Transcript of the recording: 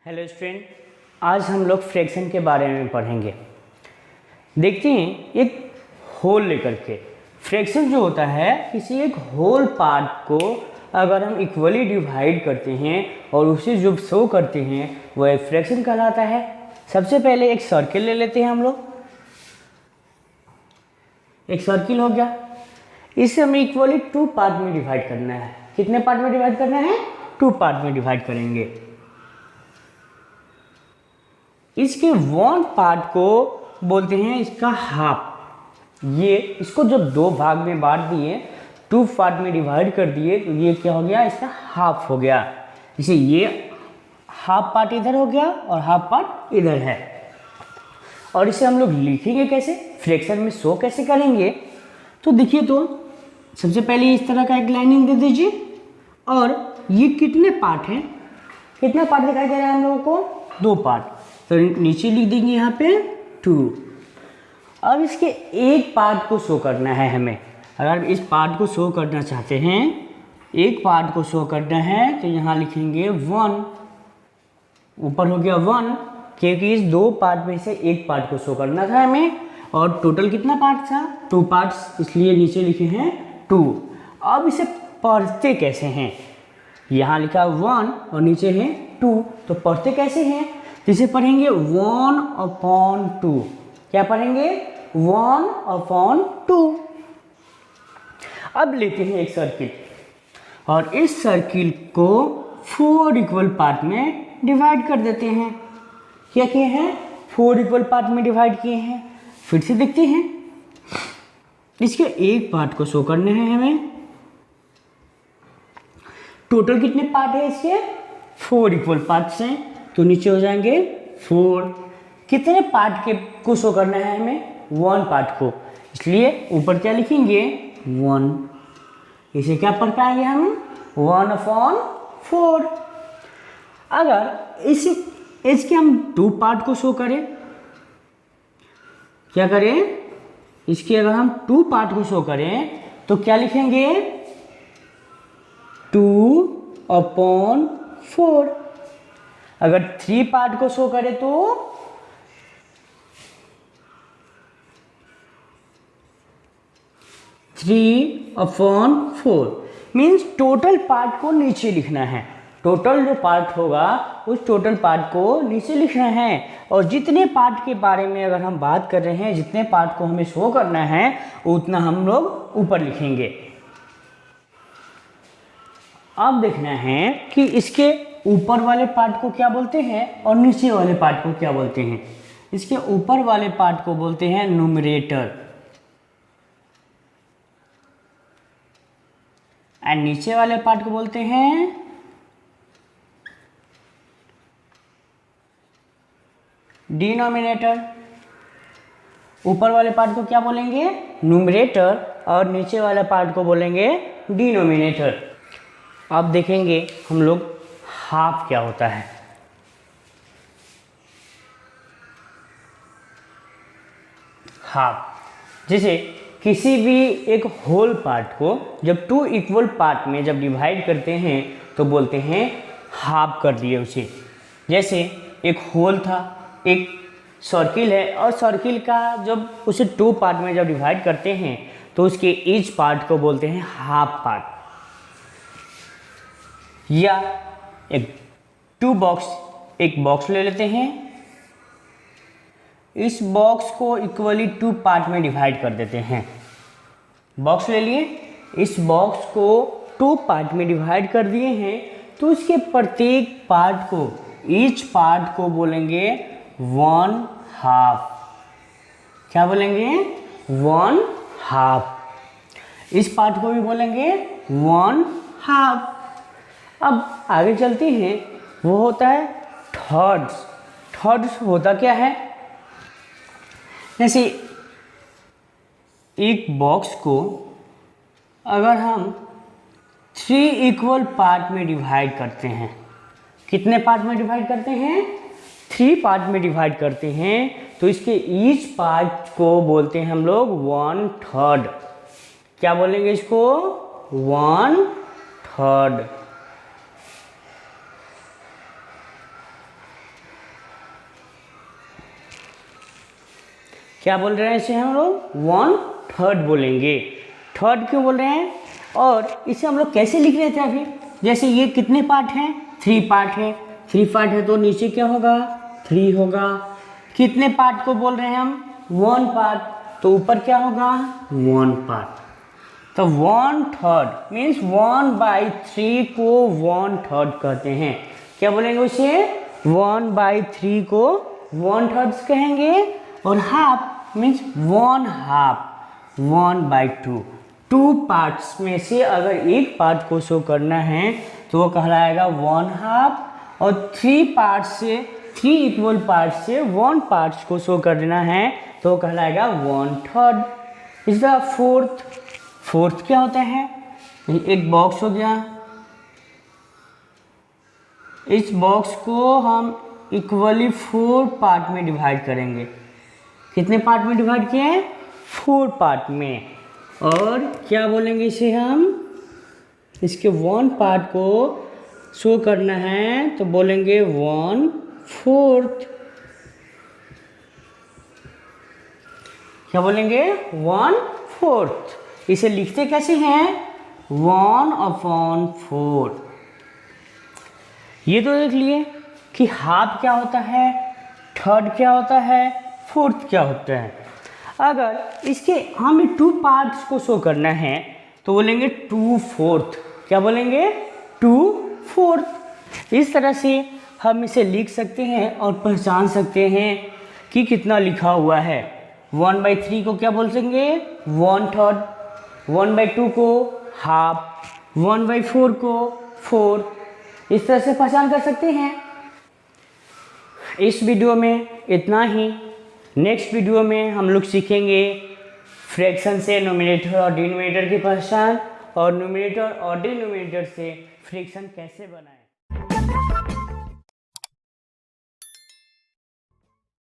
Hello student, आज हम लोग फ्रैक्शन के बारे में पढ़ेंगे। देखते हैं एक होल लेकर के फ्रैक्शन जो होता है, किसी एक होल पार्ट को अगर हम इक्वली डिवाइड करते हैं और उसे जो शो करते हैं वो एक फ्रैक्शन कहलाता है। सबसे पहले एक सर्किल ले लेते हैं हम लोग। एक सर्किल हो गया, इसे हमें इक्वली टू पार्ट में डिवाइड करना है। कितने पार्ट में डिवाइड करना है? टू पार्ट में डिवाइड करेंगे। इसके वन पार्ट को बोलते हैं इसका हाफ। ये इसको जब दो भाग में बांट दिए, टू पार्ट में डिवाइड कर दिए, तो ये क्या हो गया? इसका हाफ हो गया। इसे ये हाफ पार्ट इधर हो गया और हाफ पार्ट इधर है। और इसे हम लोग लिखेंगे कैसे, फ्रैक्शन में शो कैसे करेंगे? तो देखिए, तो सबसे पहले इस तरह का एक लाइनिंग दे दीजिए। और ये कितने पार्ट हैं? कितना पार्ट दिखाई दे रहा है हम लोगों को? दो पार्ट। तो नीचे लिख देंगे यहाँ पे 2। अब इसके एक पार्ट को शो करना है हमें। अगर इस पार्ट को शो करना चाहते हैं, एक पार्ट को शो करना है, तो यहाँ लिखेंगे 1। ऊपर हो गया 1, क्योंकि इस दो पार्ट में से एक पार्ट को शो करना था हमें। और टोटल कितना पार्ट था? 2 पार्ट्स, इसलिए नीचे लिखे हैं 2। अब इसे पढ़ते कैसे हैं? यहाँ लिखा 1 और नीचे है 2, तो पढ़ते कैसे हैं? जिसे पढ़ेंगे 1/2। क्या पढ़ेंगे? 1/2। अब लेते हैं एक सर्किल और इस सर्किल को 4 इक्वल पार्ट में डिवाइड कर देते हैं। क्या किए हैं? 4 इक्वल पार्ट में डिवाइड किए हैं। फिर से देखते हैं, इसके एक पार्ट को शो करने हैं हमें। टोटल कितने पार्ट है इसके? 4 इक्वल पार्ट्स हैं, तो नीचे हो जाएंगे 4। कितने पार्ट के को शो करना है हमें? 1 पार्ट को, इसलिए ऊपर क्या लिखेंगे? 1। इसे क्या पढ़ पाएंगे हम? 1/4। अगर इसके हम 2 पार्ट को शो करें, क्या करें? इसके अगर हम 2 पार्ट को शो करें तो क्या लिखेंगे? 2/4। अगर 3 पार्ट को शो करें तो 3/4। मीन्स टोटल पार्ट को नीचे लिखना है। टोटल जो पार्ट होगा उस टोटल पार्ट को नीचे लिखना है। और जितने पार्ट के बारे में अगर हम बात कर रहे हैं, जितने पार्ट को हमें शो करना है, उतना हम लोग ऊपर लिखेंगे। अब देखना है कि इसके ऊपर वाले पार्ट को क्या बोलते हैं और नीचे वाले पार्ट को क्या बोलते हैं। इसके ऊपर वाले पार्ट को बोलते हैं न्यूमरेटर एंड नीचे वाले पार्ट को बोलते हैं डिनोमिनेटर। ऊपर वाले पार्ट को क्या बोलेंगे? न्यूमरेटर, और नीचे वाले पार्ट को बोलेंगे डिनोमिनेटर। अब देखेंगे हम लोग हाफ क्या होता है। हाफ, जैसे किसी भी एक होल पार्ट को जब 2 इक्वल पार्ट में जब डिवाइड करते हैं तो बोलते हैं हाफ कर दिए उसे। जैसे एक होल था, एक सर्किल है, और सर्किल का जब उसे 2 पार्ट में जब डिवाइड करते हैं तो उसके ईच पार्ट को बोलते हैं हाफ पार्ट। या एक एक बॉक्स ले लेते हैं, इस बॉक्स को इक्वली 2 पार्ट में डिवाइड कर देते हैं। बॉक्स ले लिए, इस बॉक्स को 2 पार्ट में डिवाइड कर दिए हैं, तो इसके प्रत्येक पार्ट को, ईच पार्ट को बोलेंगे 1/2। क्या बोलेंगे? 1/2। इस पार्ट को भी बोलेंगे 1/2। अब आगे चलते हैं, वो होता है थर्ड्स। थर्ड्स होता क्या है? जैसे एक बॉक्स को अगर हम 3 इक्वल पार्ट में डिवाइड करते हैं, कितने पार्ट में डिवाइड करते हैं? 3 पार्ट में डिवाइड करते हैं, तो इसके ईच पार्ट को बोलते हैं हम लोग 1/3। क्या बोलेंगे इसको? 1/3। क्या बोल रहे हैं इसे हम लोग 1/3 बोलेंगे। थर्ड क्यों बोल रहे हैं? और इसे हम लोग कैसे लिख रहे थे अभी? जैसे ये कितने पार्ट हैं? 3 पार्ट है। 3 पार्ट है तो नीचे क्या होगा? 3 होगा। कितने पार्ट को बोल रहे हैं हम? 1 पार्ट, तो ऊपर क्या होगा? 1 पार्ट। तो 1/3 मीन्स 1/3 को 1/3 कहते हैं। क्या बोलेंगे उसे? 1/3 को 1/3 कहेंगे। और हाफ मीन्स 1/2, 1/2। 2 पार्ट्स में से अगर एक पार्ट को शो करना है तो वो कहलाएगा 1/2, और 3 पार्ट से 3 इक्वल पार्ट से 1 पार्ट्स को शो करना है तो वो कहलाएगा 1/3। इज द फोर्थ क्या होता है? एक बॉक्स हो गया, इस बॉक्स को हम इक्वली 4 पार्ट में डिवाइड करेंगे। कितने पार्ट में डिवाइड किए हैं? 4 पार्ट में। और क्या बोलेंगे इसे हम? इसके 1 पार्ट को शो करना है तो बोलेंगे 1/4। क्या बोलेंगे? 1/4। इसे लिखते कैसे हैं? 1/4। ये तो देख लिए कि हाफ क्या होता है, थर्ड क्या होता है, फोर्थ क्या होता है। अगर इसके हमें 2 पार्ट्स को शो करना है तो बोलेंगे 2/4। क्या बोलेंगे? 2/4। इस तरह से हम इसे लिख सकते हैं और पहचान सकते हैं कि कितना लिखा हुआ है। 1/3 को क्या बोल सकेंगे? 1/3। 1/2 को हाफ, 1/4 को 4। इस तरह से पहचान कर सकते हैं। इस वीडियो में इतना ही। नेक्स्ट वीडियो में हम लोग सीखेंगे फ्रैक्शन से न्यूमरेटर और डिनोमिनेटर की पहचान, और न्यूमरेटर और डिनोमिनेटर से फ्रैक्शन कैसे बनाएं।